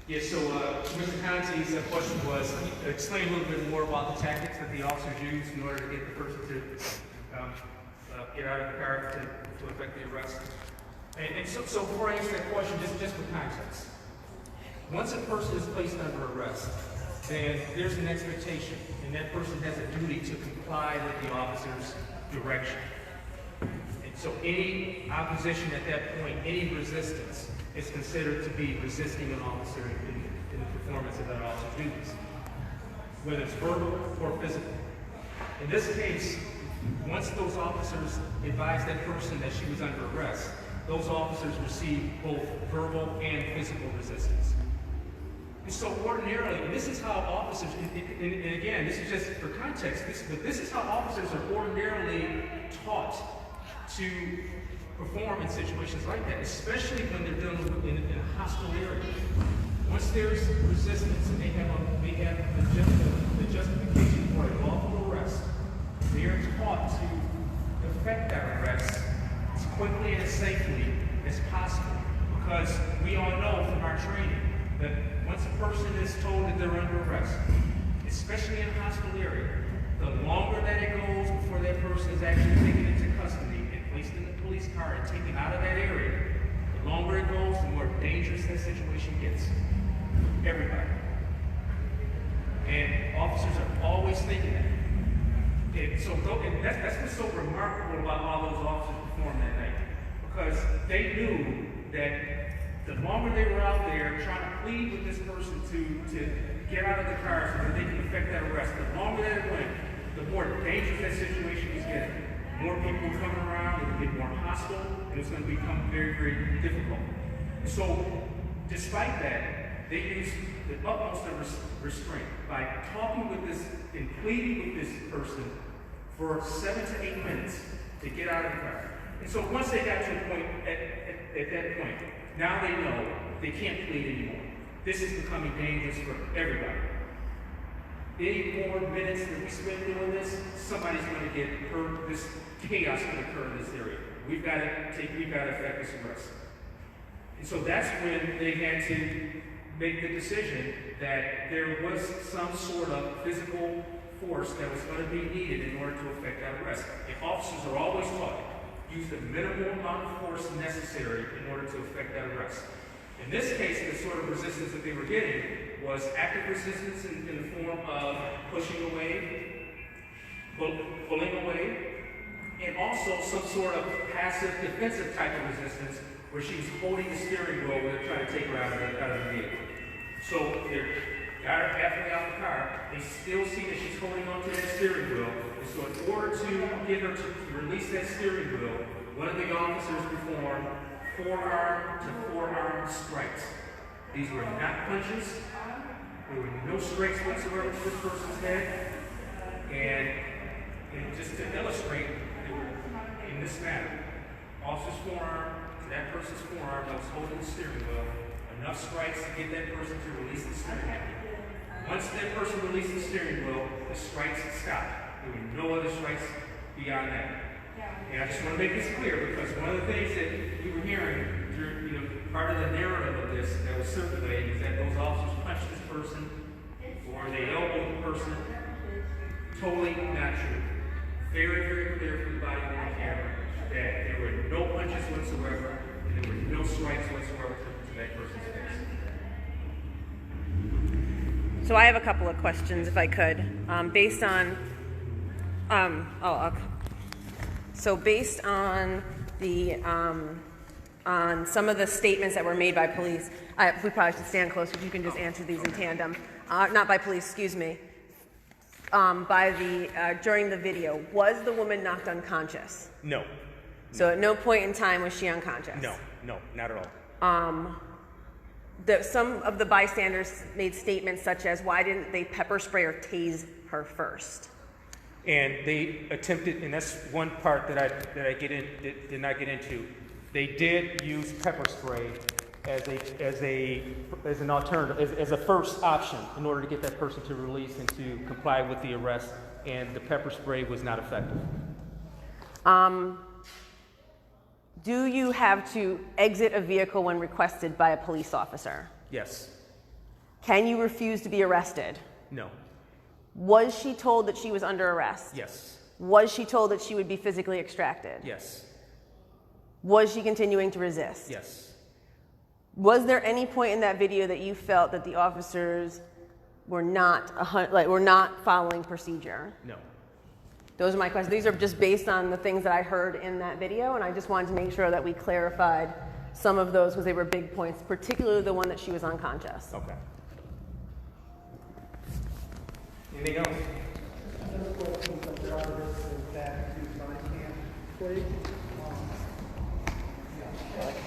Yeah, so Mr. Conti's question was, explain a little bit more about the tactics that the officers used in order to get the person to get out of the car to effect the arrest. And so before I answer that question, just for context, once a person is placed under arrest, then there's an expectation, and that person has a duty to comply with the officer's direction. And so any opposition at that point, any resistance, is considered to be resisting an officer in the performance of that officer's duties, whether it's verbal or physical. In this case, once those officers advised that person that she was under arrest, those officers received both verbal and physical resistance. And so ordinarily, and this is how officers, and again, this is just for context, but this is how officers are ordinarily taught to perform in situations like that, especially when they're dealing with in a hostile area. Once there's resistance and they have the justification for a lawful arrest, they are taught to effect that arrest as quickly and as safely as possible. Because we all know from our training that once a person is told that they're under arrest, especially in a hostile area, the longer that it goes before that person is actually taken into custody and placed in the police car and taken out of that area, the longer it goes, the more dangerous that situation gets. Everybody. And officers are always thinking that. And that's what's so remarkable about how those officers performed that night. Because they knew that the longer they were out there trying to plead with this person to get out of the car so that they can effect that arrest, the longer that it went, the more dangerous that situation was getting. More people were coming around, it would get more hostile, and it's going to become very, very difficult. So, despite that, they used the utmost of restraint by talking with this and pleading with this person for 7 to 8 minutes to get out of the car. And so once they got to a point, at that point, now they know they can't plead anymore. This is becoming dangerous for everybody. Any more minutes that we spend doing this, somebody's going to get hurt. This chaos going to occur in this area. We've got to effect this arrest. And so that's when they had to make the decision that there was some sort of physical force that was going to be needed in order to effect that arrest. And officers are always taught, use the minimal amount of force necessary in order to effect that arrest. In this case, the sort of resistance that they were getting was active resistance in the form of pushing away, pulling away, and also some sort of passive defensive type of resistance where she's holding the steering wheel when they're trying to take her out of the vehicle. So they're got her halfway out the car, they still see that she's holding onto that steering wheel, and so in order to get her to release that steering wheel, one of the officers performed forearm to forearm strikes. These were not punches. There were no strikes whatsoever to this person's head. And just to illustrate, in this manner, officer's forearm to that person's forearm that was holding the steering wheel, enough strikes to get that person to release the steering wheel. Once that person released the steering wheel, the strikes stopped. There were no other strikes beyond that. And I just want to make this clear because one of the things that we were hearing, part of the narrative of this that was circulating is that those officers punched this person or they elbowed the person. Totally not true. Very, very clear from the body worn camera that there were no punches whatsoever and there were no strikes whatsoever to that person's face. So I have a couple of questions, if I could, based on based on the on some of the statements that were made by police. We probably should stand closer. If you can just answer these in tandem. Not by police, excuse me. During the video, was the woman knocked unconscious? No. So at no point in time was she unconscious? No, not at all. Some of the bystanders made statements such as, why didn't they pepper spray or tase her first? And they attempted, and that's one part that I did not get into. They did use pepper spray as an alternative, as a first option in order to get that person to release and to comply with the arrest, and the pepper spray was not effective. Do you have to exit a vehicle when requested by a police officer? Yes. Can you refuse to be arrested? No. Was she told that she was under arrest? Yes. Was she told that she would be physically extracted? Yes. Was she continuing to resist? Yes. Was there any point in that video that you felt that the officers were not following procedure? No. Those are my questions. These are just based on the things that I heard in that video, and I just wanted to make sure that we clarified some of those because they were big points, particularly the one that she was unconscious. Okay. Anything else? Another question from the audience is back to my camp, please.